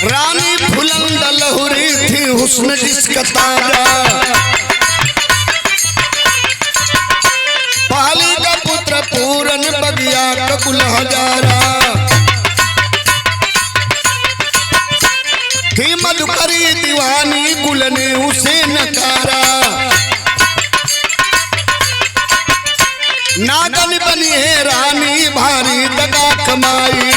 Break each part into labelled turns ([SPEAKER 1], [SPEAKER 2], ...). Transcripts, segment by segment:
[SPEAKER 1] रानी फुलंद लहुरी थी हुस्न जिसका ताजा, पाली का पुत्र पूरन बगिया का कुल हजारा, थी मधुकरी दीवानी कुल ने उसे नकारा, नागन बनी है रानी भारी दगा कमाई,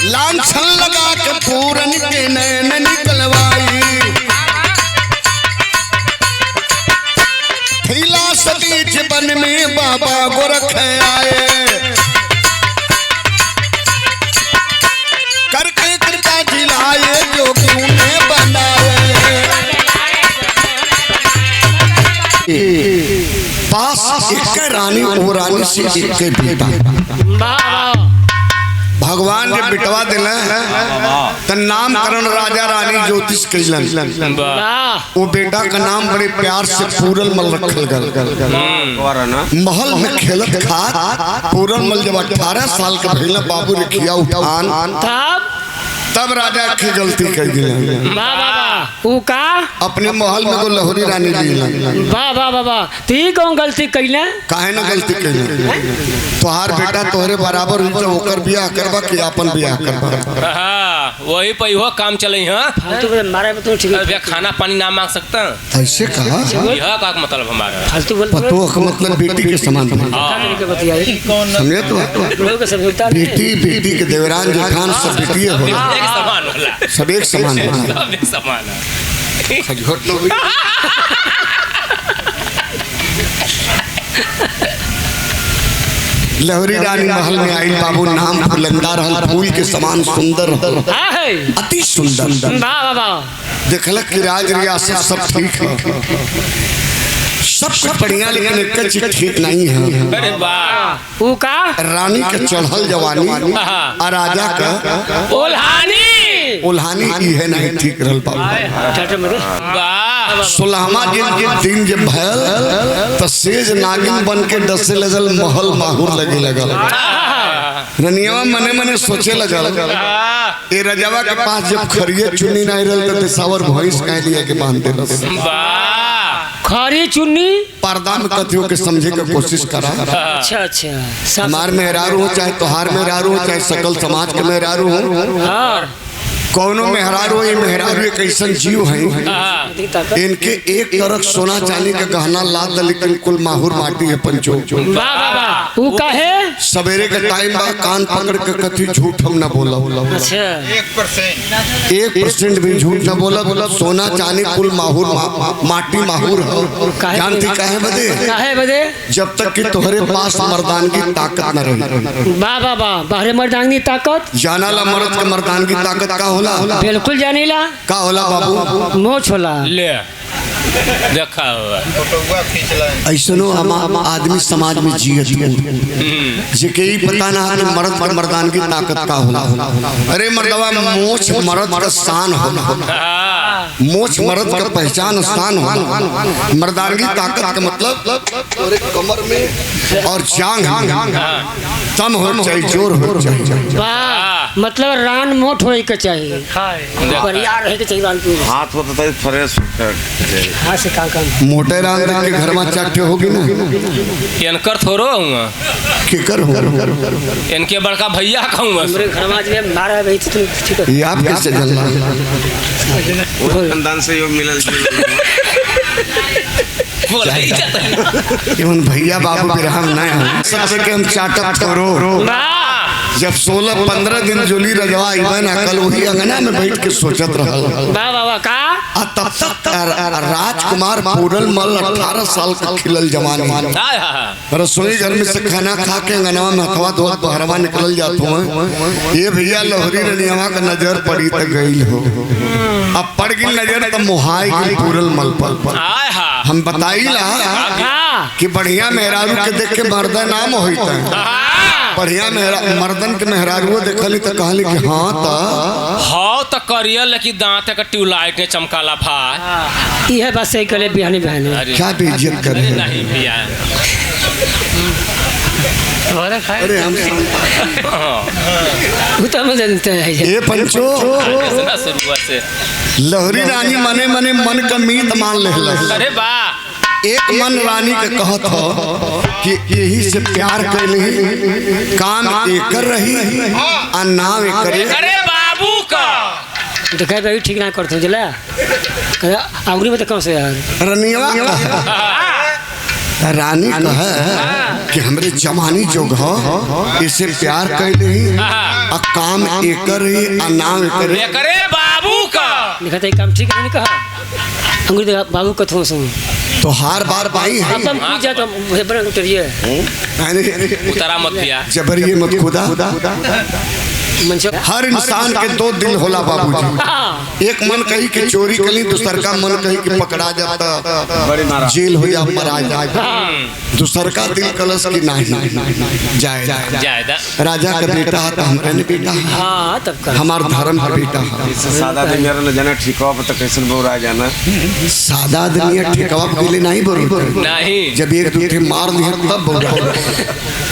[SPEAKER 1] लांछन लगा के पूरन के नैन निकलवाई, थीला सतीज बन में बाबा गोरख आए, करके कृपा जिलाए जो कि उन्हें बनाए, पास एक रानी और रानी से एक बेटा। भगवान जब बिटवा दिला तो नामकरण राजा रानी ज्योतिष कैलन, वो बेटा का नाम बड़े प्यार से पूरन मल रखल गल। महल में खेलत खात पूरन मल जब 18 साल का भइला बाबू ने किया उठान, तब राजा की गलती कर दिया।
[SPEAKER 2] का
[SPEAKER 1] अपने महल में को लहुरी रानी दी।
[SPEAKER 2] वाह वाह वाह वाह, ती कौन गलती कैला?
[SPEAKER 1] काहे ना गलती कैला? तोहार बेटा तोहरे बराबर हुई तो होकर बियाह करबा कि अपन बियाह करबा?
[SPEAKER 3] हां वही पैहो काम चले हां।
[SPEAKER 2] फालतू मारे में तो ठीक है,
[SPEAKER 3] खाना पानी ना मांग सकता।
[SPEAKER 1] ऐसे कहा?
[SPEAKER 3] यह का मतलब हमारा
[SPEAKER 2] फालतू बोल।
[SPEAKER 1] पतो का मतलब बेटी के समान समझे तो बेटी बेटी के देवरान जेठान सब बेटी हो,
[SPEAKER 3] समान वाला,
[SPEAKER 1] सब एक समान है,
[SPEAKER 3] सब एक समान है।
[SPEAKER 1] खजोट लो भी। लहरी रानी महल में आई, बाबू नाम फुलंदा रहल, फूल के समान सुंदर रहल, अति सुंदर।
[SPEAKER 2] वाह वाह,
[SPEAKER 1] देखलक कि राज रियासत सब ठीक है, सब कुछ बढ़िया, लेकिन एक चीज ठीक नहीं है।
[SPEAKER 3] अरे वाह,
[SPEAKER 2] वो का
[SPEAKER 1] रानी के चढ़ल जवानी और राजा का उल्हानी है नहीं ठीक रहल बाबू।
[SPEAKER 3] वाह
[SPEAKER 1] 16वां दिन जब भयल तो सेज नागिन बन के डसे लगल, महल माहूर लगे लगल। रनियावा मने मने सोचे लगल, ए रजवा के पास जब खरिये चुन्नी नहीं रहल तो सावर भैंस कह लिया के बांधते रस।
[SPEAKER 2] खरी चुन्नी
[SPEAKER 1] पर्दा में कथियों के समझे के कोशिश करा।
[SPEAKER 2] अच्छा अच्छा,
[SPEAKER 1] हमार मेहरारू हो चाहे तोहार मेहरारू हो चाहे सकल समाज के मेहरारू हो, कौनो मेहरारू ये मेहरारू एक ऐसा जीव है, इनके एक तरफ सोना चांदी का गहना लाद, लेकिन कुल माहूर माटी है पंचो।
[SPEAKER 2] वो काहे?
[SPEAKER 1] सवेरे का टाइम बा, कान पकड़ के कथी झूठ हम न बोला।
[SPEAKER 2] अच्छा
[SPEAKER 1] 1% भी झूठ न बोला, सोना चांदी कुल माहूर माटी माहूर है। जानती काहे बदे?
[SPEAKER 2] काहे बदे?
[SPEAKER 1] जब तक कि तोहरे पास मर्दानगी ताकत न रही।
[SPEAKER 2] वाह वाह वाह, बाहरे मर्दानगी ताकत
[SPEAKER 1] जाना ला, मर्द के मर्दानगी ताकत का होला?
[SPEAKER 2] बिल्कुल जानीला। का
[SPEAKER 1] होला बाबू?
[SPEAKER 2] मोछ होला।
[SPEAKER 3] ले देखा हुआ
[SPEAKER 1] ऐसनो हम आदमी समाज में जियत जे के पता ना कि मर्द पर मर्दानगी ताकत का होला। अरे मर्दवा, मोछ मर्द का शान होला, मोछ मर्द का पहचान शान होला। मर्दानगी ताकत का मतलब तोरे कमर में और जांग तम हो चाहिए, जोर हो चाहिए।
[SPEAKER 2] वाह, मतलब रान मोट होए के चाहिए, बढ़िया रहे के चाहिए।
[SPEAKER 4] हाथ होता है फ्रेश,
[SPEAKER 2] हां से काम
[SPEAKER 1] मोटे रान देख के घर में चाटे होगी ना।
[SPEAKER 3] इनकर थोरो हुआ
[SPEAKER 1] केकर हो?
[SPEAKER 3] इनके बड़का भैया कहूँगा।
[SPEAKER 2] हमरे घर में मारा भाई तो ठीक है।
[SPEAKER 1] ये आप कैसे जल्ला?
[SPEAKER 4] खानदान से यो मिलल
[SPEAKER 1] एवं भैया बाबू बिरहम नहीं हो सबसे के हम चाटक करो। जब 16-15 दिन जोली रजवा इबन अकल वही अंगना में बैठ के सोचत रहल।
[SPEAKER 2] वाह वाह वाह, का
[SPEAKER 1] तब तक राजकुमार पूरन मल 18 साल का खिलल जवान रसोई घर में से खाना खा के अंगनवा में हथवा धोत बहरवा निकल जात हो। ये भैया लहरी रनियावा का नजर पड़ी तो गई हो, अब पड़ गई नजर तो मुहाई गई पूरन मल पर। हम बताइला कि बढ़िया मेहरारू के देख के मर्दा नाम होता, बढ़िया मर्दन के मेहरारू देखली तो कहली कि हाँ
[SPEAKER 3] तो करिया, लेकिन दांत का ट्यूबलाइट ने चमकाला भाई।
[SPEAKER 2] ये बस सही करे बिहानी बहनी
[SPEAKER 1] क्या बेइज्जत करे
[SPEAKER 3] नहीं भैया।
[SPEAKER 1] अरे हम
[SPEAKER 2] तो हम जानते हैं
[SPEAKER 1] ये पंचो
[SPEAKER 3] सुना शुरुआत से।
[SPEAKER 1] लहरी रानी मने मने मन का मीत मान ले।
[SPEAKER 3] अरे वाह,
[SPEAKER 1] एक मन रानी के कहत हो कि यही से प्यार कर ली, काम एकर रही आ नाम एकर।
[SPEAKER 3] अरे बाबू का
[SPEAKER 2] तो कह भाई ठीक ना करते जला आउरी में तो कौन से यार
[SPEAKER 1] रनिया रानी कह कि हमरे जमानी जोग हो इसे प्यार कर ली आ काम एकर रही आ नाम एकर।
[SPEAKER 3] करे बाबू का
[SPEAKER 2] लिखा था काम ठीक नहीं कहा अंगूरी दे बाबू कथों सुन
[SPEAKER 1] तो हार बार पाई है
[SPEAKER 2] अब हम पूछा तो हेबर उतरिए
[SPEAKER 3] उतरा मत दिया।
[SPEAKER 1] जबरिए मत खुदा।
[SPEAKER 2] मनसे
[SPEAKER 1] हर इंसान के दो दिल होला बाबूजी। एक मन कही कि चोरी करी, दूसर का मन कही कि पकड़ा जाता जेल हो जा मरा जाए। दूसर का दिल कलश की नहीं जाए
[SPEAKER 3] जायदा
[SPEAKER 1] राजा का बेटा है तो हमारे ने बेटा है,
[SPEAKER 2] हाँ तब का
[SPEAKER 1] हमार धर्म का बेटा है।
[SPEAKER 4] इससे सादा दिन मेरा न जाना ठीक हो तो कैसे बोरा जाना
[SPEAKER 1] सादा आदमी ठेकवा के लिए नहीं बोल
[SPEAKER 3] नहीं।
[SPEAKER 1] जब एक दूसरे मार दिया तब बोल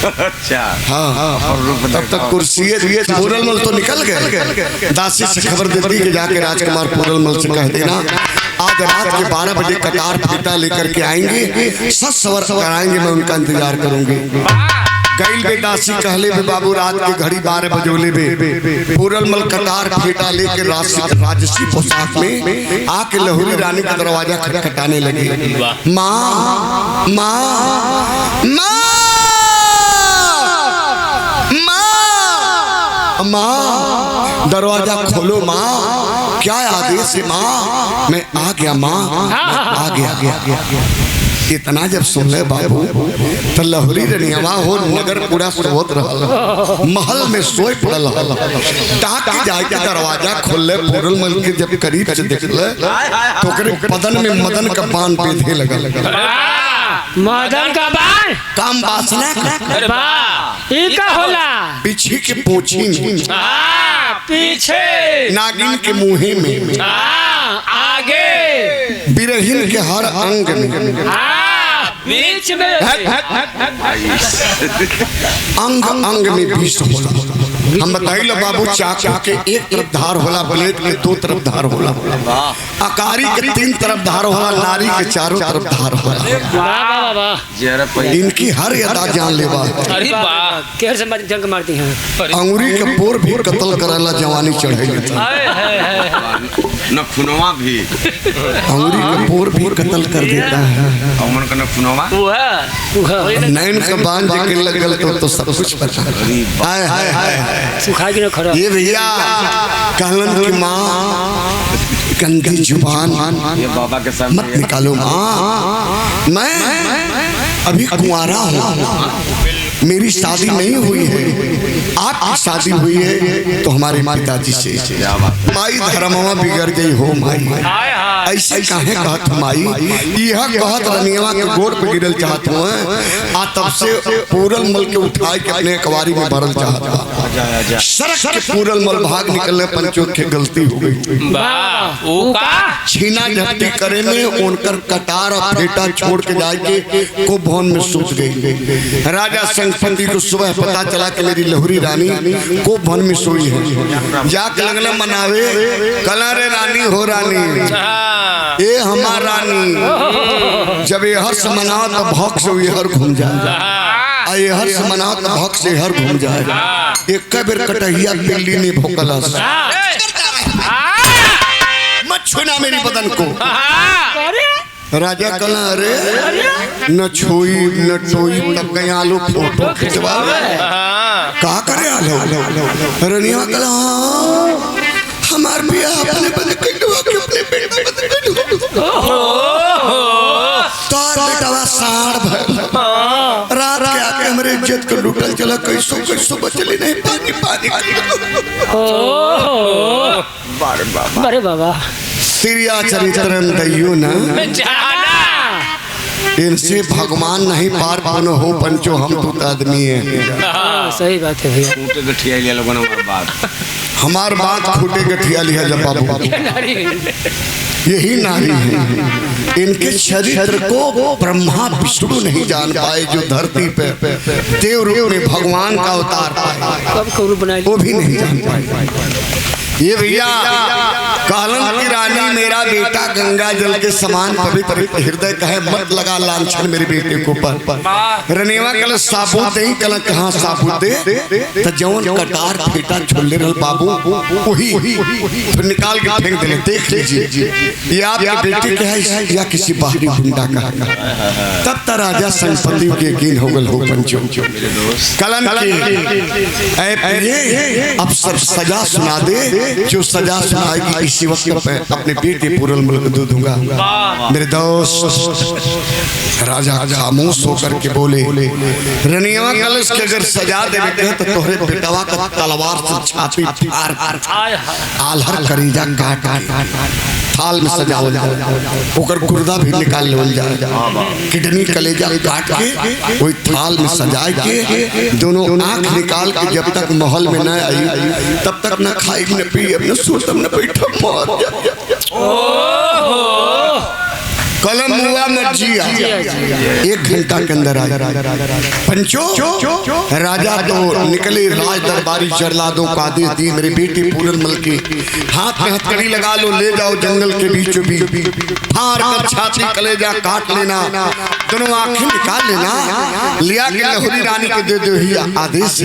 [SPEAKER 4] अच्छा
[SPEAKER 1] हाँ तब तक कुर्सी पूरलमल तो निकल गए। दासी से खबर देती कि जाके राजकुमार पूरलमल से कह देना आज रात के 12 बजे कटार फीता लेकर के आएंगे, सच सवर कराएंगे, मैं उनका इंतजार करूंगी। गई बे दासी कहले बे बाबू रात की घड़ी 12 बजोले बे पूरलमल कटार फीता लेकर राजसी पोशाक में आके लहुरी रानी का दरवाजा खटखटाने लगे। माँ माँ माँ माँ दरवाजा खोलो माँ, क्या आदेश है माँ? मैं आ गया माँ, आ गया। इतना जब सुन ले बाबू तो लहुरी रनियावा हो नगर पूरा सोत रहा, महल में सोए पड़ल डाक जाए के दरवाजा खोल ले। पूरलमल के जब करीब से देख ले तो करे बदन में मदन का बाण बेधे लगा।
[SPEAKER 2] मदन का बाल
[SPEAKER 1] काम वासना
[SPEAKER 3] अरे वाह,
[SPEAKER 2] ई का होला
[SPEAKER 1] पीछे के पोछी में,
[SPEAKER 3] पीछे
[SPEAKER 1] नागिन के मुहे में,
[SPEAKER 3] आगे
[SPEAKER 1] बिरहिन के हर अंग में,
[SPEAKER 3] बीच में,
[SPEAKER 1] अंग अंग में विष होला। हम बताइए बाबू चाकू के एक तरफ धार होला, ब्लेड के दो तरफ धार होला, अकारी के 3 तरफ धार होला, नारी के चारों तरफ धार होला। इनकी हर अदा जान लेवा।
[SPEAKER 3] अरे वाह,
[SPEAKER 2] केहर से जंग मारती हैं
[SPEAKER 1] अंगूरी के पोर भी कत्ल कराला जवानी चढ़ेगी।
[SPEAKER 4] न खुनवा भी
[SPEAKER 1] अंगूरी के पोर भी कत्ल कर देता है।
[SPEAKER 4] अमन का न खुनवा
[SPEAKER 1] नैन का बांध के लगल तो सब कुछ पता। हाय हाय हाय
[SPEAKER 2] सुखा के खड़ा
[SPEAKER 1] ये भैया कहलन की माँ गंदी जुबान
[SPEAKER 4] ये बाबा के सामने
[SPEAKER 1] मत निकालो माँ, मैं अभी कुंवारा हूँ, मेरी शादी नहीं हुई है, आपकी शादी हुई है तो हमारे पिताजी से। माई धर्मवा बिगड़ गई हो माई, ऐसे काहे कहत माई? यह कहत रनिया के गोड़ पे गिरल चाहत हूँ आ तब से पूरलमल के उठाए के अपने अखबारी में भरल चाहता। सड़क के पूरलमल भाग निकलने पंचों की गलती हो गई। छीना झपटी करे में उनकर कटार और फेटा छोड़ के जाके को भवन में सूत गई। राजा संगपति को सुबह पता चला कि मेरी लहुरी रानी को भवन में सोई है। जाके लगले मनावे, कला रे रानी हो रानी, ये हमार रानी। जब ये हर्ष मनाओ तो भक्त से ये हर घूम जाए, ये हर्ष मनाओ तो भक्त से हर घूम जाए। एक बेर कटहिया बिल्ली ने भोकला, मत छूना मेरी बदन को। राजा कला अरे न छुई न टोई, तब गए आलू फोटो खिंचवा का करे आलो। रनिया कला हमार बिया अपने बंद कइलवा के अपने पेट में बंद कइलवा। तार बेटावा साड़ भइल, रात के आके हमरे इज्जत को लूटल चला, कैसो बचले नहीं पानी पानी।
[SPEAKER 2] अरे बाबा
[SPEAKER 1] तिरिया चरित्रम दैयो ना, इनसे भगवान नहीं पार पानो हो पंचो, हम तो आदमी है।
[SPEAKER 2] सही बात है भैया।
[SPEAKER 4] टूटे गठिया लिया लोगों ने हमार बात
[SPEAKER 1] हमार बात फूटे गठिया लिया जब बाबू। यही नारी है। इनके चरित्र को ब्रह्मा विष्णु नहीं जान पाए, जो धरती पे देव रूप में भगवान का अवतार पाए वो भी नहीं जान पाए। ये भैया कालन की रानी मेरा बेटा गंगा जल के समान पवित्र हृदय कहे मत लगा लांछन मेरे बेटे को पर रनेवा कल साबुत नहीं कल कहाँ साबुत दे तो जौन कटार फेटा छोड़ले रल बाबू वही फिर निकाल के फेंक देले। देख लीजिए ये आपके बेटे का है या किसी बाहरी गुंडा का। तब तक राजा संपत्ति के यकीन हो गल हो पंचो कलन की अब सब सजा सुना दे, जो सजा सुनाएगी इसी वक्त मैं अपने बेटे पूरन मुल्क दे दूंगा। मेरे दोस्त राजा खामोश होकर के बोले रनिया कलश के अगर सजा देवे तो तोहरे बेटवा का तलवार से छाती फाड़ आलहर करीजा काट थाल में सजा हो जाए, ओकर गुर्दा भी निकाल लेवल जाए, किडनी कलेजा काट के वही थाल में सजा के दोनों आंख निकाल के जब तक महल में न आई तब तक न खाई न पी न सोतम न बैठा मार कलम हुआ मर्जिया 1 घंटा के अंदर पंचो राजा तो निकले राज दरबारी जरलादों का आदेश दिए मेरे बेटे पूरन मल के हाथ में हथकड़ी लगा लो, ले जाओ जंगल के बीचों बीच फाड़ कर छाती कलेजा काट लेना, दोनों आंखें निकाल लेना, लिया के लहुरी रानी को दे दो ही आदेश।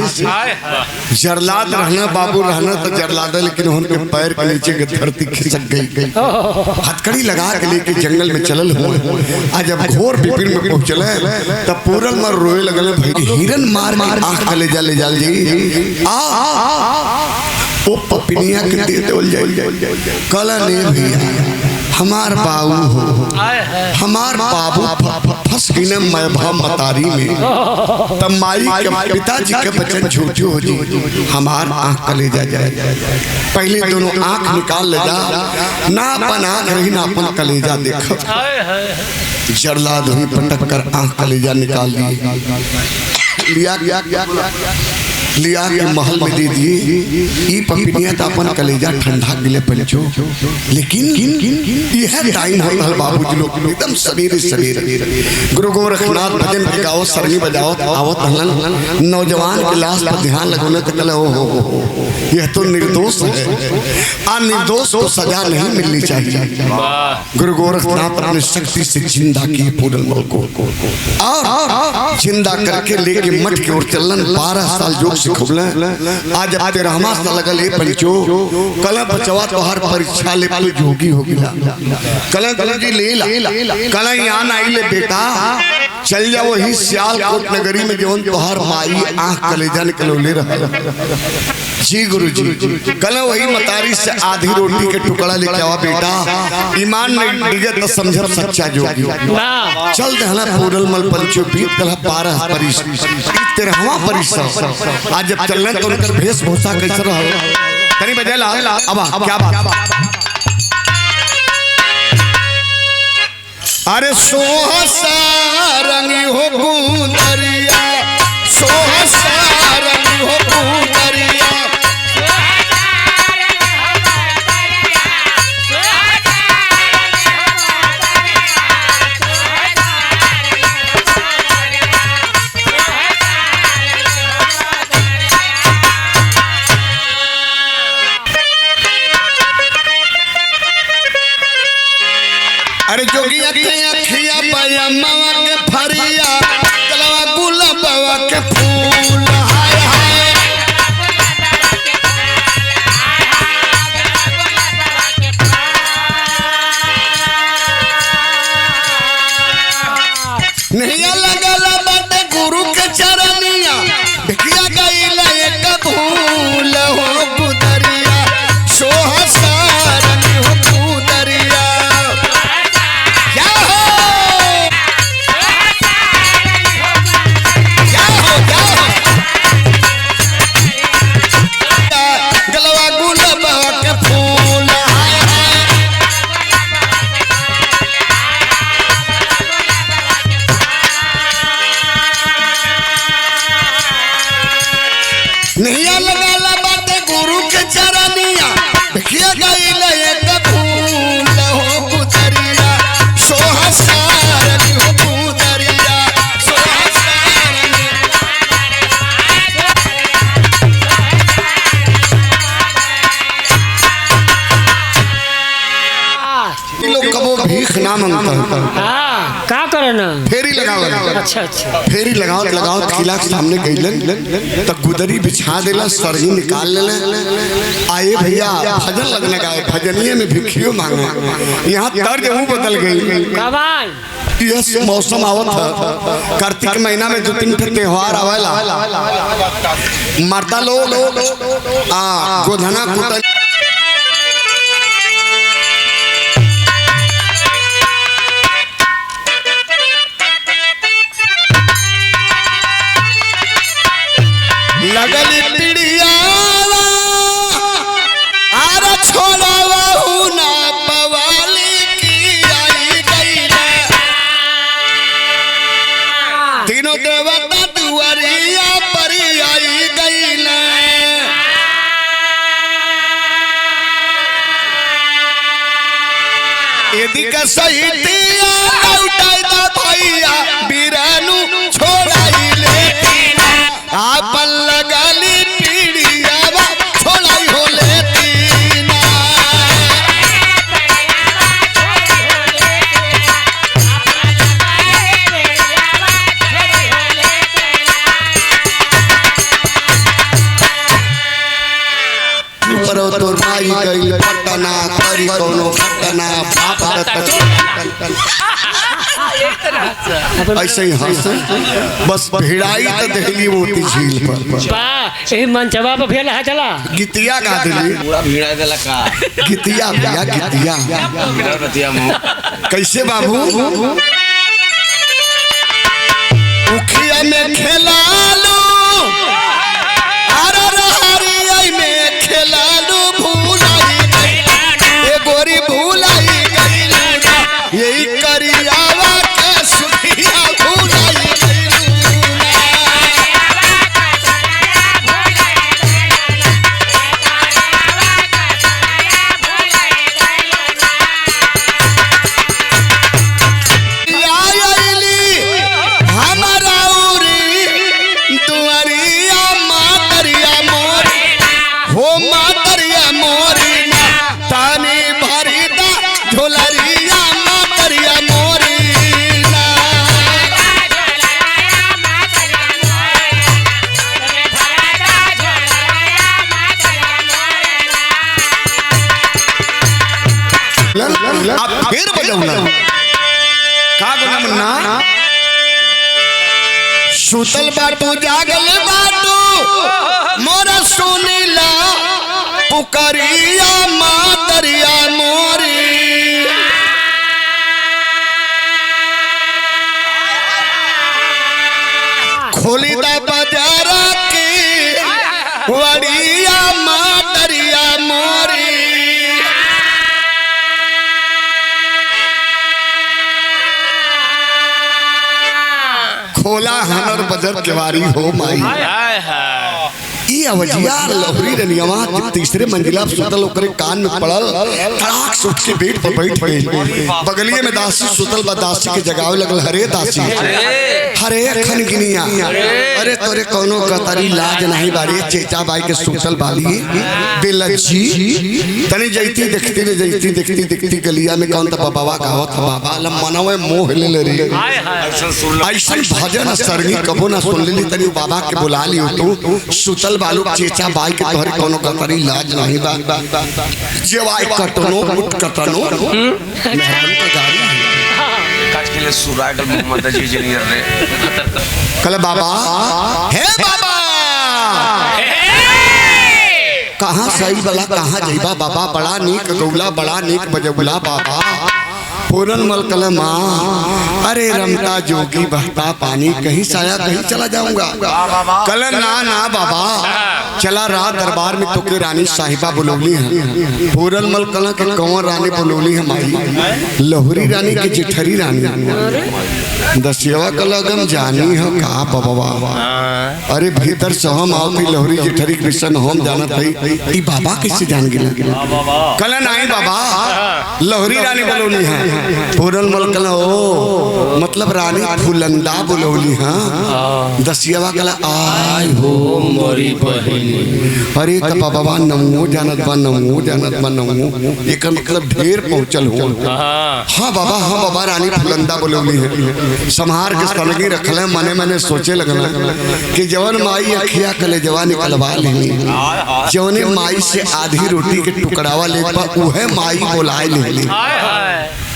[SPEAKER 1] जरलाद रहना बाबू रहना तो जरलाद, लेकिन उनके पैर के नीचे की धरती खिसक गई। हथकड़ी लगा के लेके जंगल में चलल आज जब घोर विपिन में पहुंचले तब पूरन मर रोए लगल भाई हिरन मार आंख कलेजा ले जाल जी ओ पपिनिया के दे देवल जाए कला ने भैया हमार बाबू हो हमार बाबू फंस गई मैं भा मतारी में तब माई के पिताजी के बचन झूठू हो जी हमार आंख कलेजा जाए। पहले दोनों आंख निकाल ले जा ना अपन आंख रही ना अपन कलेजा देखो, जरलाद हुई पटक कर आंख कलेजा निकाल लिया के महल में दे दिए। ई पपिनिया तो अपन कलेजा ठंडा गिले पंचो, लेकिन यह टाइम है बाबूजी लोग एकदम सवेरे गुरु गोरखनाथ भजन के गाओ सरनी बजाओ आवत हलन नौजवान के लाश पर ध्यान लगाने तो कल हो यह तो निर्दोष है, आ निर्दोष को सजा नहीं मिलनी चाहिए। गुरु गोरखनाथ अपने शक्ति से जिंदा किए पूरन मल को और जिंदा करके लेके मठ की ओर चलन 12 साल जो सिखबले। आज अब तेरा हमारा लगल ए पंचो कल बचवा तोहर परीक्षा ले पालो जोगी हो गया कल जी ले ला कल यहाँ आई ले बेटा चल जा वही सियालकोट नगरी में जौन तोहर माई आंख कलेजा निकलो ले रहा जी गुरु जी कल वही मतारी से आधी रोटी के टुकड़ा लेके आवा बेटा, ईमान नहीं डिगे तो समझब सच्चा जोगी। चल दहला पूरन मल पंचो पीत कल 12 परिस 13वां परिस आज जब चलने तो उनकर वेशभूषा कैसे रहा तनी बजे ला अब क्या बात अरे सोहसा रंगी हो गुंदरिया सोहसा रंगी हो गुंदरिया अरे जोगिया के अखिया पाया मावा के फरिया कलवा गुलाबवा के फूल हाय हाय नहीं लगला बाटे गुरु के चरनिया देखिया गईला एक भूल हो गुदरिया सोहसा रंगी हो गुदरिया नहीं लगाला बाटे गुरु के चरनिया देखिए गईले एक फूल हो ना मांगता
[SPEAKER 2] हाँ का करे ना
[SPEAKER 1] फेरी लगाओ
[SPEAKER 2] अच्छा अच्छा
[SPEAKER 1] फेरी लगाओ लगाओ किला के सामने गईलन तो गुदरी बिछा देला सरही निकाल लेला आए भैया भजन लगने का भजनिए में भिखियो मांगे यहाँ तर्ज वो बदल गई
[SPEAKER 2] कबाल
[SPEAKER 1] यस मौसम आवत है कार्तिक महीना में 2-3 त्योहार आवेला मर्दा लोग गोधना कुटन लगल पिड़िया आर छोड़वा ना पवाली की आई गई तीनों देवता दुआरिया पर आई गई यदि का सही भैया बीरानू छोड़ाई ले आपन लगाली पीड़ियावा छोड़ाई हो लेती ना पर तोर माई गई पटना करी कोनो पटना ऐसे ही हंस बस भिड़ाई तो देखली मोती झील पर
[SPEAKER 2] वाह यही मंचवा पे भेल है चला
[SPEAKER 1] गीतिया गा दिली
[SPEAKER 4] पूरा भिड़ा देला का
[SPEAKER 1] गीतिया भैया गीतिया
[SPEAKER 4] भिड़ा रतिया मुंह
[SPEAKER 1] कैसे बाबू उखिया में खेलालू हरियाई में खेलालू भूलाई ए गोरी भूलाई यही करियावा के सुखिया भूलाई हमारा उरी दुआरिया मातरिया मोरी हो मातरिया मोरी तानी भरी दा झोलरिया मातरिया मोरी अब फिर बजाऊना का गुना मन्ना सुतल बाटू जागल बाटू मोरा सुनीला पुकरिया मातरिया मोरी खोली दा बाजार की वड़िया मातरिया मोरी खोला हनर बजर केवारी हो माई
[SPEAKER 3] हाय हाय
[SPEAKER 1] ई अवजिया लहरी रनियावा जब तीसरे मंजिला पे सुतल ओकरे कान में पड़ल तड़ाक से उठ के बेड पर बैठ गई बगलिए में दासी सुतल बा दासी के जगावे लगल हरे दासी हरे खन गिनिया अरे तोरे कोनो कतरी लाज नहीं बाड़ी चेचा बाई के सुतल बाली बेलची तनी जैती देखती गलिया में कौन त बाबा गावत बाबा ल मनवे मोह ले ले रे ऐसा भजन सरगी कबो ना सुन लेली तनी बाबा के बुला लियो तू सुतल बालू चेचा बाई के तोहरे कोनो कतरी लाज नहीं बा जेवाई कटनो मुट कटनो मेहरान का गाड़ी
[SPEAKER 4] काट के लिए सुरागल मोहम्मद जी इंजीनियर रे
[SPEAKER 1] कल बाबा हे बाबा कहाँ सही बला कहाँ जइबा बाबा बड़ा नीक गौला बड़ा नीक बजौला बाबा पूरन मल कल माँ अरे रमता जोगी बहता पानी कहीं साया कहीं चला जाऊंगा कल ना बाबा चला रात दरबार में तो के रानी साहिबा बुलौली है पूरन मल कल के कंवर रानी बुलौली है माई लहुरी रानी की जिठरी रानी दसियावा का लगन जानी हो का बाबा। अरे भीतर से हम आओ की लहरी जेठरी कृष्ण हम जानत हई ई बाबा कैसे जान गिला कल नहीं बाबा लहरी रानी बोलौली है पूरन मल कल ओ मतलब रानी फुलंदा बोलौली हां दसियावा कल आय हो मोरी बहिनी। अरे त बाबा नमो जानत बा नमो एक मतलब ढेर पहुंचल हो। हां बाबा रानी फुलंदा बोलौली है संहार के सनगी रखल है मने सोचे लगल कि जवन माई अखिया कले जवान निकलवा लेनी जवने माई से आधी रोटी के टुकड़ावा ले पा उहे माई बोलाए लेली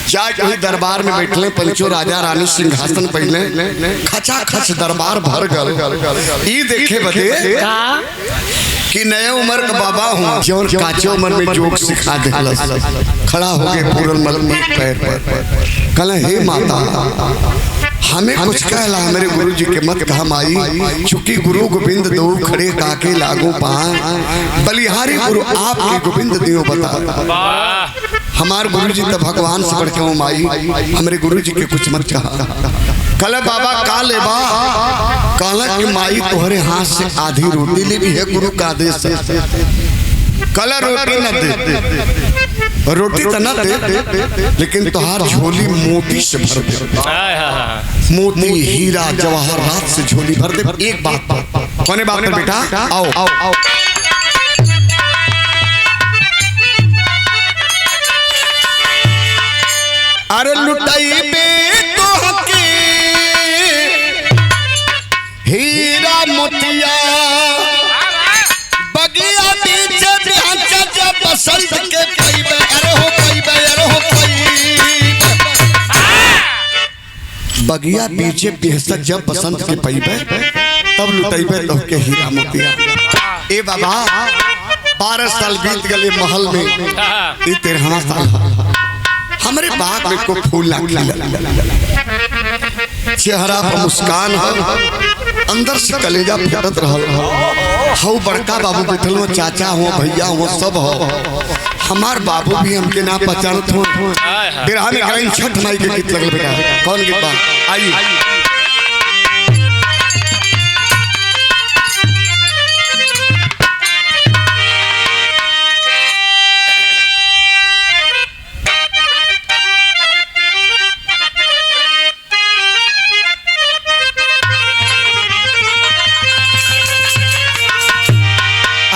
[SPEAKER 1] चाहे कहीं दरबार में बैठले पंचो राजा रानी सिंहासन पहले खचा खच दरबार भर गल ई देखे बदे कि नए उम्र का बाबा हूँ जौन काचे उम्र में जोक सिखा दे खड़ा हो गए पूरन मल में पैर पर कल हे माता हमें कुछ कहला मेरे गुरु जी के मत कहा माई चूंकि गुरु गोविंद दो खड़े काके लागू पाए बलिहारी गुरु आपके गोविंद दियो बता हमारे गुरु जी तो भगवान से बढ़ के माई हमारे गुरु जी के कुछ मत कहा कल बाबा का लेबा कहला कि माई तोहरे हाथ से आधी रोटी ले भी है गुरु का आदेश से कल रोटी न दे रोटी तो न दे लेकिन तोहार झोली मोती से भर दे मोती हीरा जवाहरात से झोली भर दे। एक बात कौन बात पर बेटा आओ अरे लुटाई में तो के हीरा मोतिया बगिया बीच जब बसंत के पईबे अरे हो बगिया पीछे बेहसत जब बसंत के पईबे तब लुटाईबे तो के हीरा मोतिया। ए बाबा 12 साल बीत गए महल में ई 13वां साल हमारे बाग में को फूल ना खिला चेहरा पर मुस्कान है अंदर से कलेजा फटत रहल हौ बड़का बाबू बैठल हो चाचा हो भैया हो सब हो हमार बाबू भी हमके ना पहचानत हो बिरहा में गाइन छठ माई के गीत लगल बेटा कौन गीत बा आई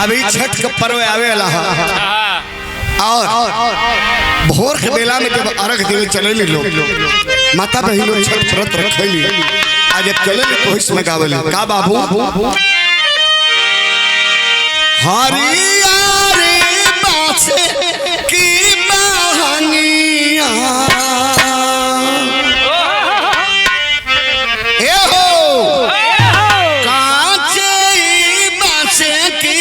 [SPEAKER 1] अभी छठ का पर्व आवे वाला है और भोर के बेला में जब अर्घ देवे चले लोग माता बहन लोग छठ व्रत रखेली आज जब चले तो इसमें गावेली का बाबू हरिया रे बासे की बहनिया ए हो काचे बासे की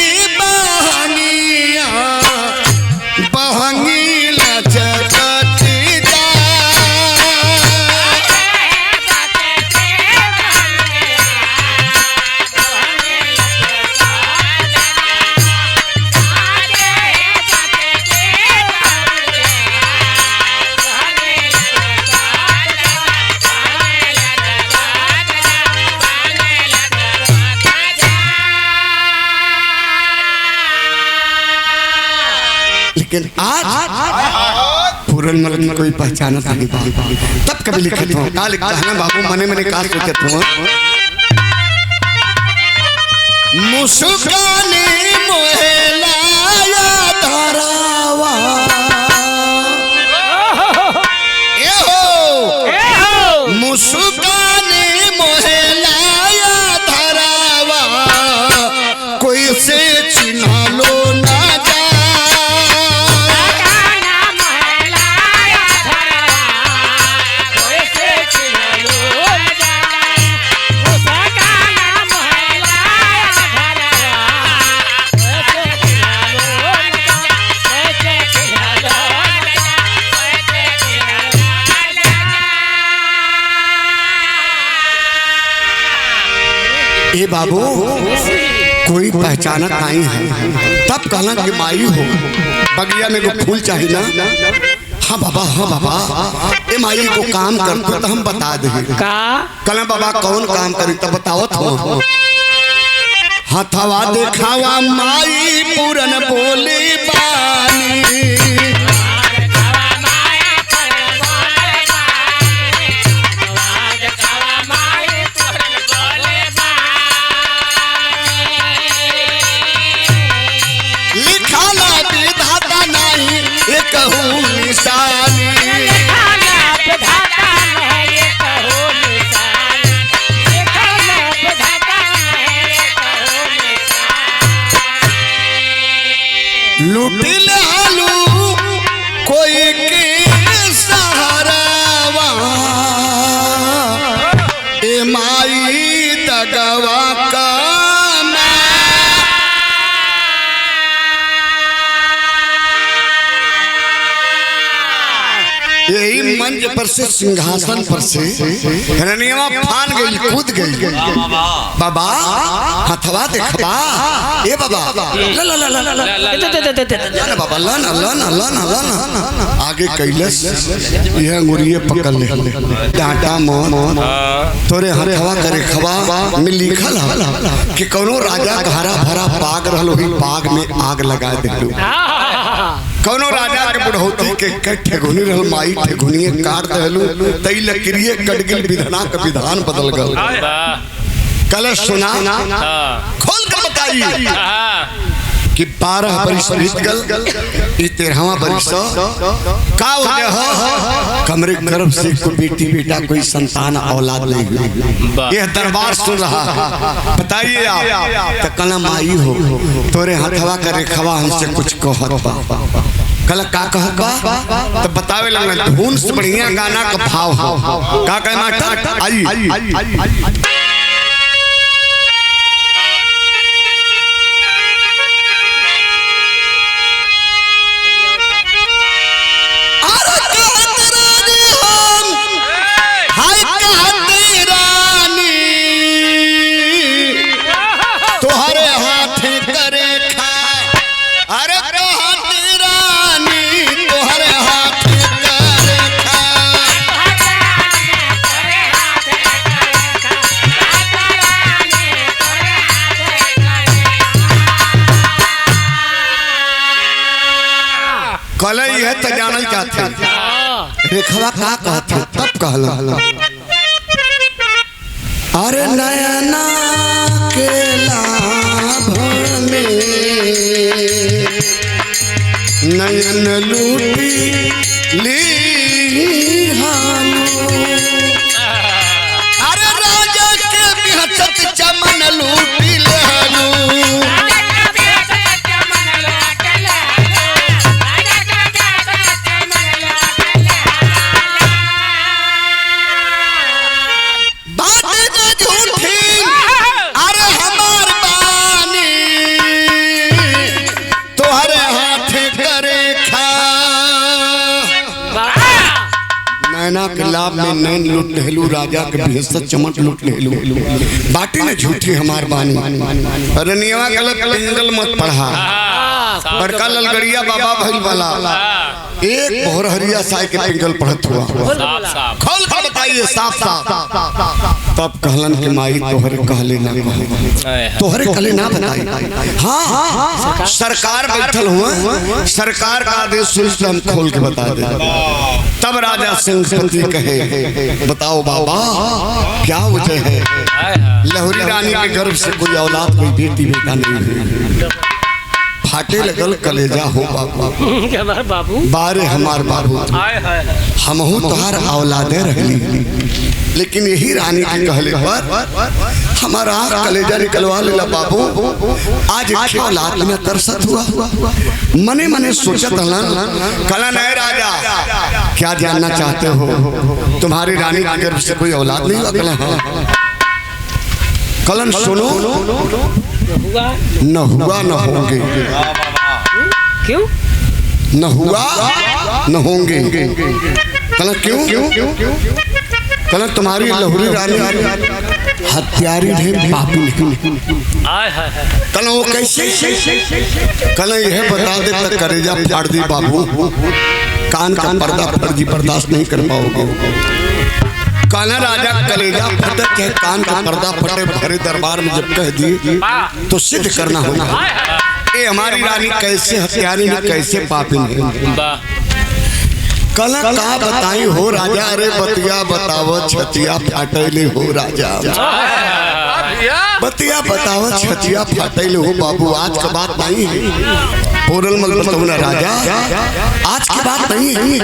[SPEAKER 1] लेकिन आज पूरन मल में कोई पहचानत नहीं तब कभी लिखत हो का लिखता है ना बाबू मने का सोचत हो मुस्काने मोहलाया धारावा ए हो मुस्काने मोहलाया धारावा कोई से चिन्हा लो ना ए बाबू कोई पहचानत नहीं है तब कहला कि माई हो बगिया में को फूल चाहिए ना हाँ बाबा ए माई को काम करते तो हम बता दे
[SPEAKER 2] का
[SPEAKER 1] कल बाबा कौन काम करी तब बतावत हो हथवा देखावा माई पूरन बोले बानी लिखाला विधाता नहीं एक निशानी लुटिल आलू कोई के सहारावा ए माई दगवा का यही मंच पर से सिंहासन पर से हिरनिया फान गई कूद गई बाबा हथवा देखबा ए बाबा ला ला ला ला ला बाबा ला ना ला ना ला ना ला ना आगे कैलस यह अंगुरिये पकड़ ले डांटा मोन तोरे हथवा करे खबा में लिखल है कि कोनो राजा घरा भरा पाग रहलो ही पाग में आग लगा देलू कौनो राजा के बुढ़ौती के ठेगुनी रहल माई ठेगुनिए काट देलू तई लकड़िए कटगिल विधाना का विधान बदल गल कल सुना खोल कर बताइए कि 12 बरिस बीत गल ई 13वां बरिस का हो गया कमरे गर्भ से कोई बेटी बेटा कोई संतान औलाद नहीं हुई यह दरबार सुन रहा बताइए आप तो कलम आई हो तोरे हथवा करे खवा हमसे कुछ कहत कल का कहत बा तो बतावे लगा धुन से बढ़िया गाना का भाव हो का कहे मास्टर आई कल है तो जानल चाहते रेखवा का कहते तब कहला अरे नयना के लाभ में नयन लूटी ली अरे राजा के बिहचत चमन लूटी लेहनु के लाभ में नैन लूट लेलू राजा के बेहसत चमट लूट लेलू बाटी ने झूठी हमार बानी रनिया गलत पिंगल मत पढ़ा बड़का ललगड़िया बाबा भइल वाला एक भोरहरिया साई के पिंगल पढ़त हुआ खोल कर बताइए साफ साफ तब कहलन के माई तोहरे कहले ना तोहरे कहले ना बताई हां सरकार बैठल हुआ सरकार का आदेश सुन हम खोल के बता दे तब राजा सिंहपति कहे बताओ बाबा क्या वजह है लहुरी रानी के गर्भ से कोई औलाद कोई बेटी बेटा नहीं हुई फाटे लगल कलेजा हो बाबू बारे हमार बाबू हमहू तोहार औलादे रहली लेकिन यही रानी के कहले पर हमारा कलेजा निकलवा लेला बाबू आज एक औलाद में तरसत हुआ मने मने सोचत हलन कलन है राजा क्या जानना चाहते हो तुम्हारी रानी के गर्भ से कोई औलाद नहीं हुआ कलन सुनो न हुआ न होंगे
[SPEAKER 2] क्यों
[SPEAKER 1] न हुआ न होंगे कल क्यों कल तुम्हारी लहुरी रानी हत्यारी ढेर पापी कल वो कैसे कल यह बता दे तक करेजा फाड़ दी बाबू कान का पर्दा फर्जी बर्दाश्त नहीं कर पाओगे। काना राजा कलेजा फटे के कान का पर्दा फटे भरे दरबार में जब कह दिए तो सिद्ध करना होगा ये हमारी रानी कैसे हत्यारी ने कैसे पापी ने। कला का बताई हो राजा, अरे बतिया बताव छतिया फाटैले हो राजा, बतिया बताव छतिया फाटैले हो बाबू। आज का बात नहीं है पूरल मल राजा, आज की बात नहीं है।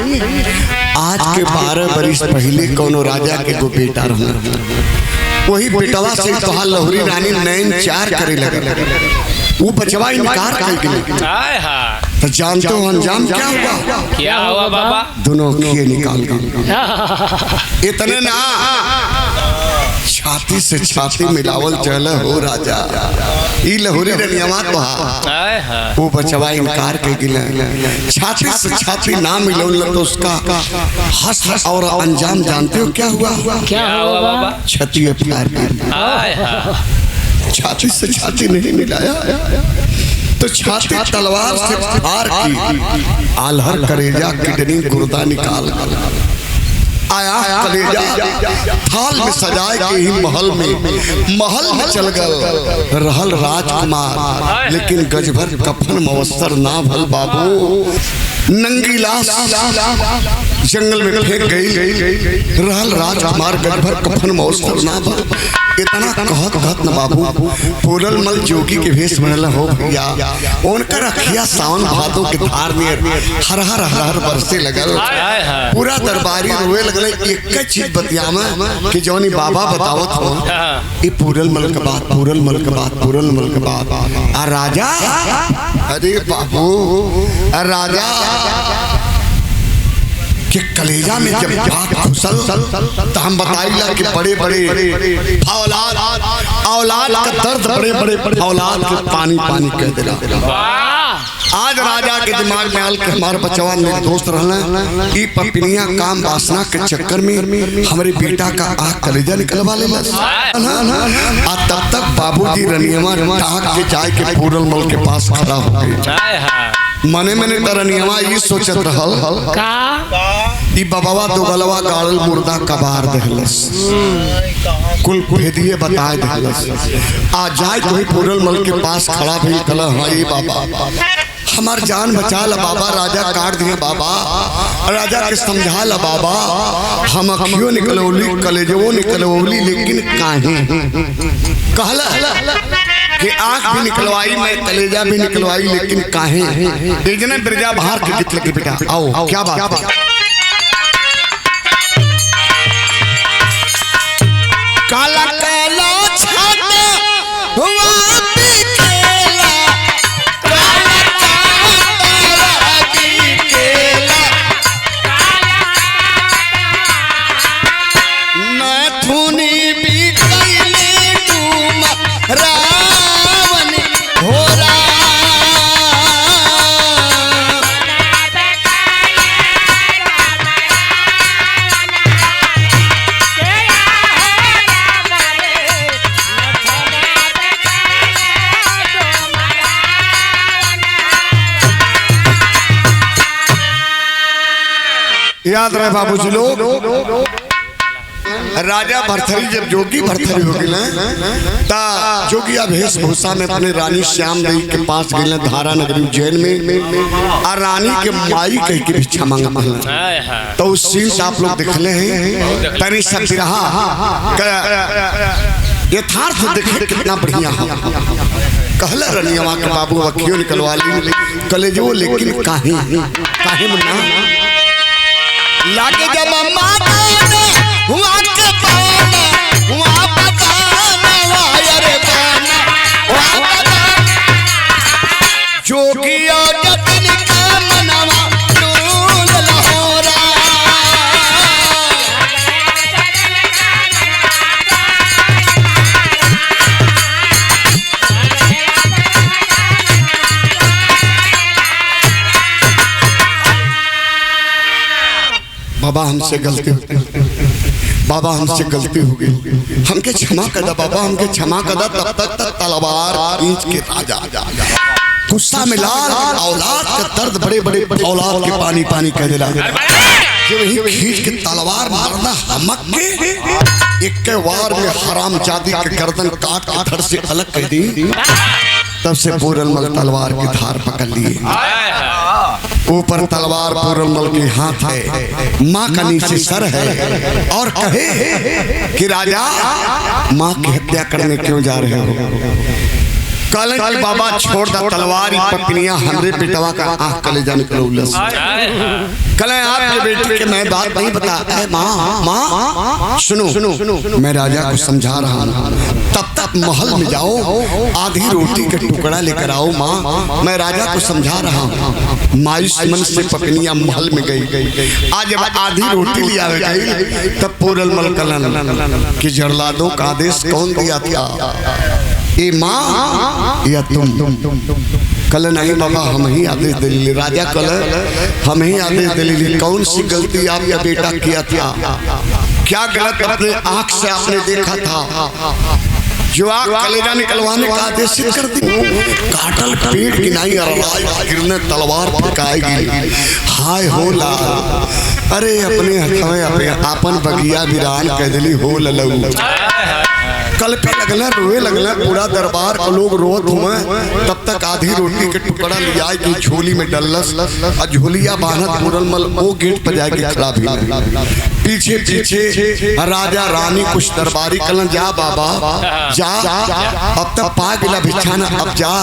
[SPEAKER 1] आज के 12 बरिस पहले कोनो राजा के दो बेटा रहना, वही बेटवा से तोहार लहुरी रानी नैन चार करे लगे। वो बचवा इनकार कर गई तो जानते हो अंजाम क्या हुआ?
[SPEAKER 3] क्या हुआ बाबा?
[SPEAKER 1] दोनों किए निकाल गए। इतने ना छाती से छाती मिलावल चल हो राजा। ई लहुरी रनियवा तो वो बचवा इनकार के गिला, छाती से छाती ना मिलौल तो उसका हस और अंजाम जानते हो क्या हुआ?
[SPEAKER 3] क्या हुआ बाबा?
[SPEAKER 1] छाती फाड़ दी। छाती से छाती नहीं मिलाया तो छाती तलवार से फाड़ की आलहर करेजा किडनी गुर्दा निकाल आया कलेजा थाल में सजाए के ही महल में चल गल रहल राजकुमार। लेकिन गजभर कफन मवस्तर ना भल बाबू, नंगी लाश जंगल में फेंक गई। रहल राजकुमार गजभर कफन मवस्तर ना भल। इतना कहत न बाबू पूरल मल जोगी के भेष बनल हो भैया। उनका रखिया सावन भादो के धार में हर हर हर बरसे लगल। पूरा दरबारी रोए लगल एक चीज बतियामा कि जौनी बाबा बतावत हो ये पूरल मल के बात, पूरल मल के बात, पूरल मल के बात। आ राजा, अरे बाबू राजा कि कलेजा में जब बात घुसल तो हम बताइला कि बड़े बड़े औलाद का दर्द, बड़े बड़े औलाद के पानी पानी कह देला। आज राजा के दिमाग में आल के हमारे बचवा मेरे दोस्त रहना ई पपिनिया काम वासना के चक्कर में हमारे बेटा का आँख कलेजा निकलवा ले। तब तक बाबूजी रनियमा टाक के जाए के पूरल मल के पास खड़ा हो गए। मने मने तरनियमा ये सोचत रहल
[SPEAKER 2] का
[SPEAKER 1] ई बाबा दो गलवा गाड़ल मुर्दा कबार देहलस, कुल भेदिए बताए देहलस। आ जाए तो ही पूरल मल के पास खड़ा भी कला हई बाबा हमार जान बचा ला बाबा, राजा काट दिए बाबा, राजा के समझा ला बाबा। हम अखियों निकलौली कलेजो निकलौली लेकिन काहे कहला कि आँख भी निकलवाई मैं कलेजा भी निकलवाई लेकिन काहे। एक जने बिरजा बाहर के गीत लगे बेटा आओ क्या बात है? काला काला छाता हुआ बिकेला, काला काला बिकेला, नाथुनी बिकैले तुम रावण होरा। याद रहे बाबूजी लोग, राजा भरथरी जब जोगी भरथरी हो गए ता जोगिया वेशभूषा में अपने रानी श्याम देवी के पास गए धारा नगरी उज्जैन में। और रानी के माई कह के भिक्षा मांगा तो उस सीन से आप लोग देखले हैं। तनी सब बिरहा यथार्थ देखे कितना बढ़िया है। कहला रनियवा के बाबू अखियों निकलवा ली कलेजो लेकिन काहे काहे मुन्ना लागे जब माता हुआ के पाना हुआ बताना वायरे पाना हुआ बताना जोगिया जतन का मनवा डोल लहोरा। बाबा हमसे गलती हो गई, बाबा हमसे गलती हो गई, हमके क्षमा कर दा बाबा, हमके क्षमा कर दा। तब तक तलवार खींच के राजा गुस्सा में लाल, औलाद का दर्द बड़े बड़े औलाद के पानी पानी कह दिला। जब ही खींच के तलवार मारना हमक के एक के वार में हराम जादी के गर्दन काट के धड़ से अलग कर दी। तब से पूरनमल तलवार की धार पकड़ लिए। ऊपर तलवार पूरनमल के हाथ है, माँ का नीचे सर है, और कहे कि राजा माँ की हत्या करने क्यों जा रहे हो? कल बाबा छोड़ दा तलवार, पत्नियां हमरे बेटवा का आंख कलेजा निकलो उलस। कल आपके बेटे के मैं बात नहीं बता। माँ माँ सुनो, मैं राजा को समझा रहा हूँ, तब तक महल में जाओ, आधी रोटी का टुकड़ा लेकर आओ। माँ मैं राजा को समझा रहा हूँ। मायूस मन से पत्नियां महल में गई। आज जब आधी रोटी लिया गई तब पूरनमल कलन कि जरलादों का आदेश कौन दिया था, ये माँ या तुम? कल नहीं बाबा, हम ही आदेश दिली। राजा कल हम ही आदेश दिली। कौन सी गलती आपका बेटा किया था? क्या गलत अपने आंख से आपने देखा था जो आग कलेजा निकलवाने का आदेश कर दी? काटल पेट गिनाई गिरने तलवार फेंकाएगी। हाय हो लाल, अरे अपने हथवे अपन बगिया वीरान कह दिली हो ललऊ। कल पे लगला रोए लगला, पूरा दरबार को लोग रोत हुए। तब तक आधी रोटी के टुकड़ा लिया कि झोली में डलस और झोलिया बांधत पूरनमल वो गेट पर जाके खड़ा भी। पीछे पीछे राजा रानी कुछ दरबारी कलन जा बाबा जा, अब तक पा गिला बिछाना, अब जा।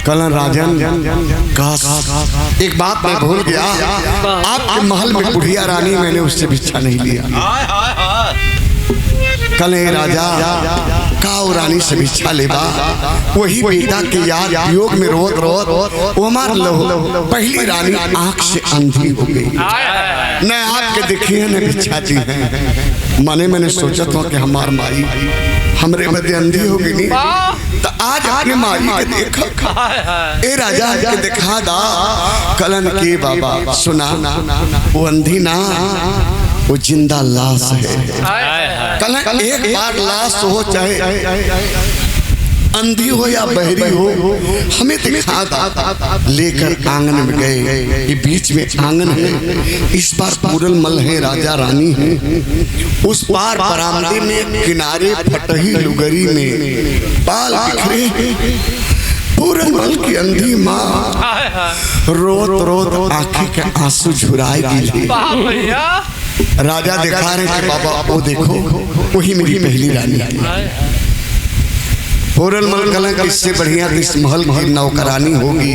[SPEAKER 1] कलन राजन एक बात मैं भूल गया, आपके महल में बुढ़िया रानी, मैंने उससे भिक्षा नहीं लिया। कल राजा काऊ रानी से भिक्षा लेबा, वही बेटा के याद वियोग में रोत रोत वो हमार पहली रानी आंख से अंधी हो गई। न आपके देखिए न भिक्षा दी है। मैंने सोचा था कि हमार माई हमरे बदे अंधी हो गई, तो आज अपने माई के देखा। ए राजा के दिखा दा। कलन के बाबा सुना, वो अंधी ना, वो जिंदा लाश है। कल एक बार लाश हो, चाहे अंधी हो या बहरी हो, हमें दिखा था। लेकर आंगन में गए, ये बीच में आंगन है, इस बार पूरनमल है, राजा रानी है। उस पार बरामदे में किनारे फटही लुगरी में बाल बिखरे पूरनमल की अंधी माँ रोत रोत आंखें के आंसू झुराएगी। राजा दिखा रहे कि बाबा वो देखो, वही मेरी पहली रानी है। पूरनमल कलन का इससे बढ़िया इस महल की नौकरानी होगी,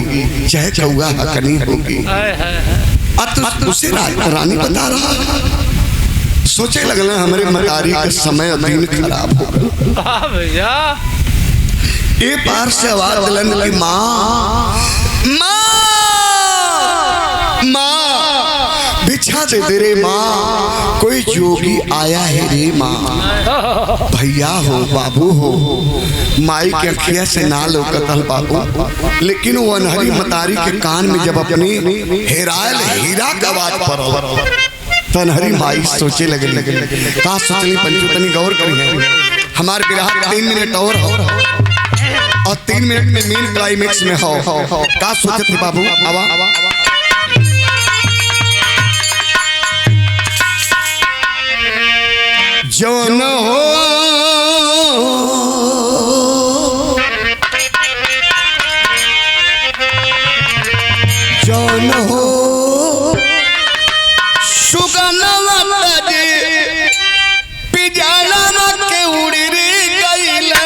[SPEAKER 1] चाहे कौआ हकनी होगी। अब उसे रानी बता रहा। सोचे लगना हमारे मतारी का समय दिन खराब होगा। ये पार से आवाज दिलन की माँ भिक्षा दे दे रे माँ, कोई जोगी आया है रे माँ। भैया हो बाबू हो, माई के अखिया से ना लोकतल बाबू, लेकिन वो अनहरी मतारी के कान में जब अपनी हेरायल हीरा का आवाज पड़ल तो अनहरी माई सोचे लगे का सोचनी पंचू तनी गौर करी। हमारे बिरहा 3 मिनट और 3 मिनट में मेन क्लाइमेक्स में हो का सोचते बाबू? आवा जौन हो जौन हो सुगनवा तजे पिजाला के उड़ी रे गईला।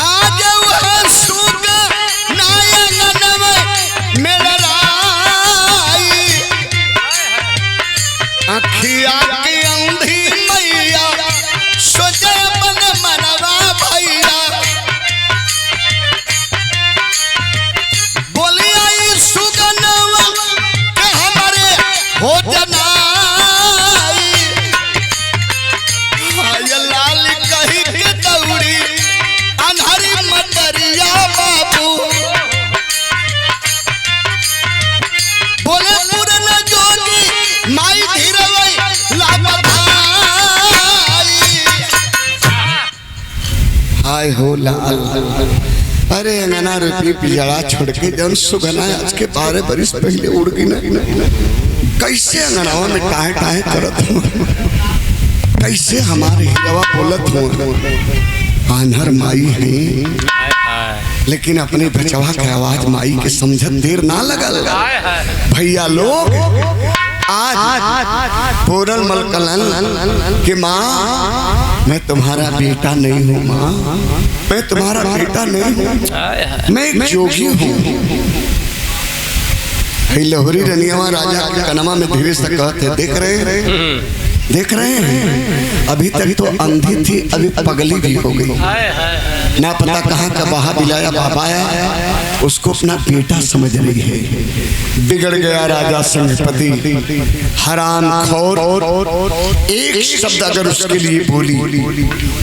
[SPEAKER 1] आज वह सुगनाया ननवा मेरा अखिया के अंधी मैया सोचे अपन मनवा भैया। आए हो लाल। अरे अंगना रुपी पिजड़ा छोड़ के जन सुगना आज के 12 बरिस पहले उड़ गई ना। कैसे अंगनावा में टाहे टाहे करत हो, कैसे हमारे हिजवा बोलत हो। आन्हर माई है लेकिन अपने बचवा के आवाज माई के समझत देर ना लगल। भैया लोग आज पूरन मलकलन कि माँ मैं तुम्हारा बेटा नहीं हूँ, माँ मैं तुम्हारा बेटा नहीं हूँ, मैं एक जोगी हूँ। लोहरी रनियावा राजा के कनमा में धीरे से कहते देख रहे हैं अभी तक तो अंधी थी, अभी पगली भी हो गई। ना पता कहाँ का बहा बिलाया बाबा आया, उसको अपना बेटा समझ रही है। बिगड़ गया राजा संगपति, हराम खोर। एक शब्द अगर उसके लिए बोली,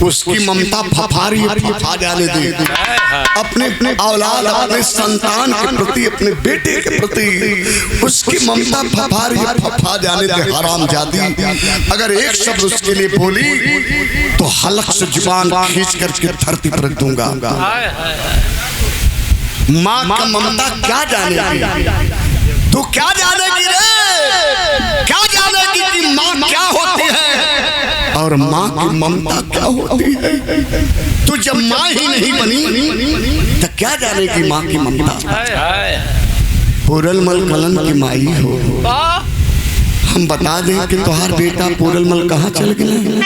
[SPEAKER 1] उसकी ममता फफा जाने दे। अपने औलाद, अपने संतान के प्रति, अपने बेटे के प्रति उसकी ममता फफा जाने दे। हराम जादी अगर एक शब्द उसके लिए बोली तो हलक से जुबान खींच करके धरती पर रख दूंगा। माँ का ममता क्या जानेगी, तू क्या जानेगी रे, क्या जानेगी कि माँ क्या होती है और माँ की ममता क्या होती है। तू जब माँ ही नहीं बनी तो क्या जानेगी माँ की ममता। पूरलमल कलन की माई हो, हम बता दें कि तुम्हार बेटा पूरलमल कहाँ चल गए।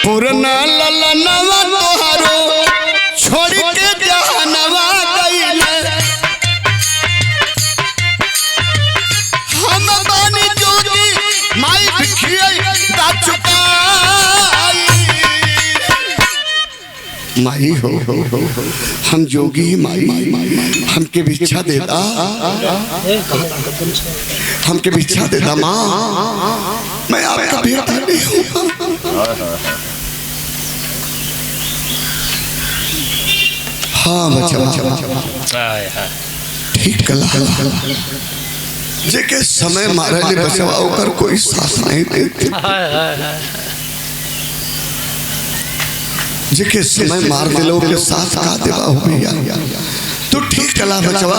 [SPEAKER 1] पूरना ललनवा तोहारो छोड़ के जहनवा गइले, हम बानी जोगी माई भिखियाई दा चुकाई। माई हो हम जोगी माई, हमके भिक्षा देता, हमके भिक्षा देता माँ, मैं आपका बेटा नहीं हूँ। हाँ बच्चा ठीक कला जेके समय मारे ले बचवा ओकर कोई साथ नहीं देते, जेके समय मार दिलो के साथ का देवा हो भैया। तो ठीक कला बचवा,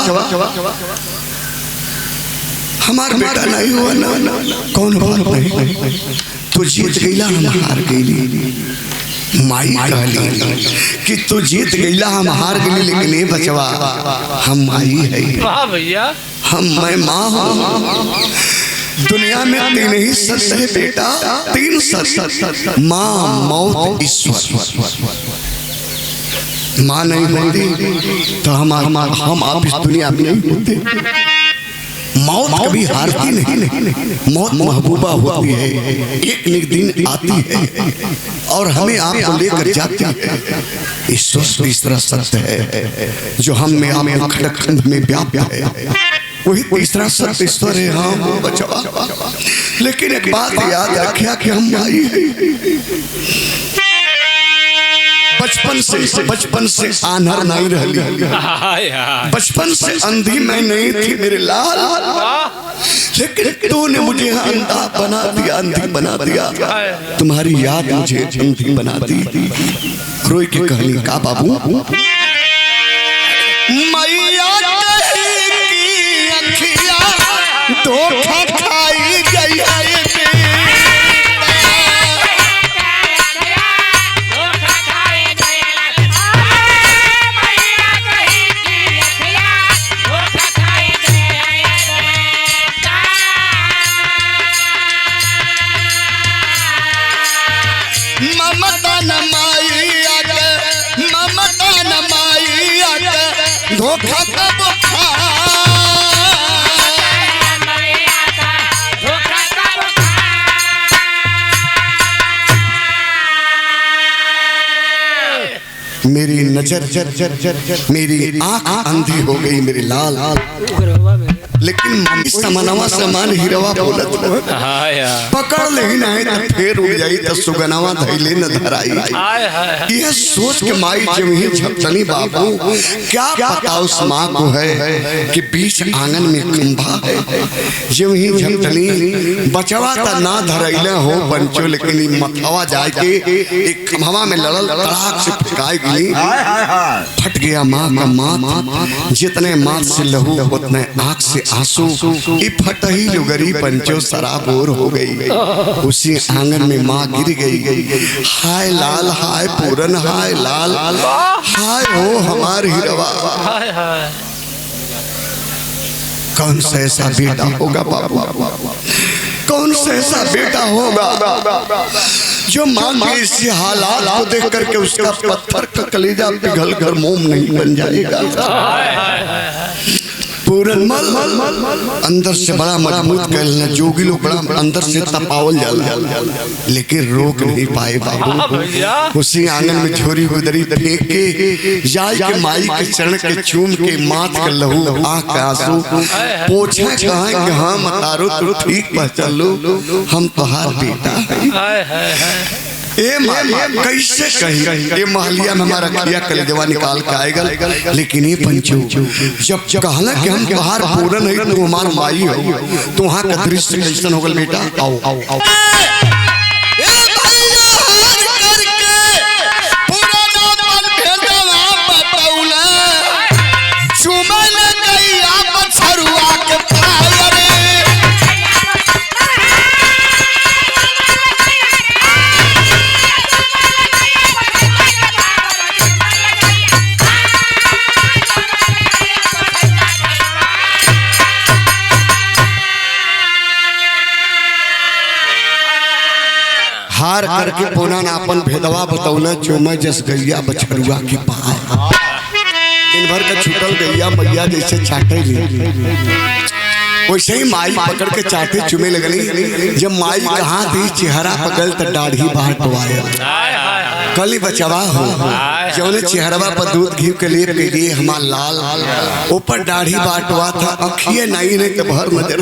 [SPEAKER 1] हमार बेटा नहीं हुआ ना, कौन बात नहीं। तू जीत गईला हम हार गईली। माई कहली कि तू जीत गईला हम हार गईली, लेकिन ये बचवा हम माई है भैया, हम मैं माँ हूँ। दुनिया में 3 ही सत्य है बेटा, 3 सत्य, माँ मौत ईश्वर। माँ नहीं होती तो हम आप इस दुनिया में नहीं होते। मौत कभी हारती नहीं, मौत महबूबा होती है, एक दिन आती है और हमें आपको लेकर जाती है। ईश्वर तीसरा सत्य है जो हम में आप खंड में व्याप्त है, वही तीसरा सत्य ईश्वर है। हाँ वो बचवा, लेकिन एक बात याद रखिया कि हम माई है। बचपन से आन्हर नहीं रही, बचपन से अंधी मैं नहीं थी मेरे लाल, लेकिन तूने मुझे अंधा बना दिया, अंधी बना दिया। तुम्हारी याद मुझे अंधी बना दी। रोई की कहानी का बाबू, मैया की अखियां धोखा खाई गई है। धोखा कब मेरी नजर मेरी आंख अंधी हो गई मेरे लाल, लेकिन मम्मी समनवा समान हिरवा बोलत हो। पकड़ ले ही नहीं तो फिर उड़ जाई तो सुगनवा धैले न धराई। यह सोच के माई जब ही झपटनी बाबू क्या पता उस माँ को है कि बीच आंगन में खंभा है। जब ही झपटनी बचवा ता ना धरैले हो पंचो, लेकिन मथवा जाए के एक खंभवा में लड़ल तड़ाक से फटकाई गई। फट गया माँ का माथ, जितने माथ से लहू उतने आँख से आंसू। ये फट ही लुगरी पंचो सराबोर हो गई। उसी आंगन में माँ गिर गई। हाय लाल हाय पूरन हाय लाल हाय हो हमार हिरवा। कौन सा ऐसा बेटा होगा बाबू, कौन सा ऐसा बेटा होगा जो माँ के इसी हालात को देख करके उसका पत्थर का कलेजा पिघल कर मोम नहीं बन जाएगा। पूरनमल अंदर से बड़ा मजबूत कहना, जोगी लोग बड़ा अंदर से तपावल जाला, लेकिन रोक नहीं पाए बाबू। उसी आंगन में झोरी गुदरी फेंक के जाय के माई के चरण के चूम के माथ के लहू आँख के आंसू पोछा कहा कि हाँ मतारो तू ठीक पहचान लो, हम तोहार बेटा है। ए कैसे कही ये महलिया में हमारा खिया कलेजवा निकाल के आएगा। लेकिन ये पंचो जब कहला कि हम तोहार पूरन है तो हमार माई हो, तो वहाँ का दृश्य कैसन हो गल बेटा। आओ आओ आओ हार करके पोना नापन भेदवा बतौला चोमा जस गैया बछरुआ के पाए। दिन भर का छूटल गैया मैया जैसे चाटे वैसे ही माई पकड़ के चाटे चुमे लगनी। जब माई कहाँ थी चेहरा पकड़ तो दाढ़ी बांटवाया। कल बचवा हो जौने चेहरवा पर दूध घी के लिए हमार लाल ऊपर दाढ़ी बांटवा था, अखिए नहीं ने भर नजर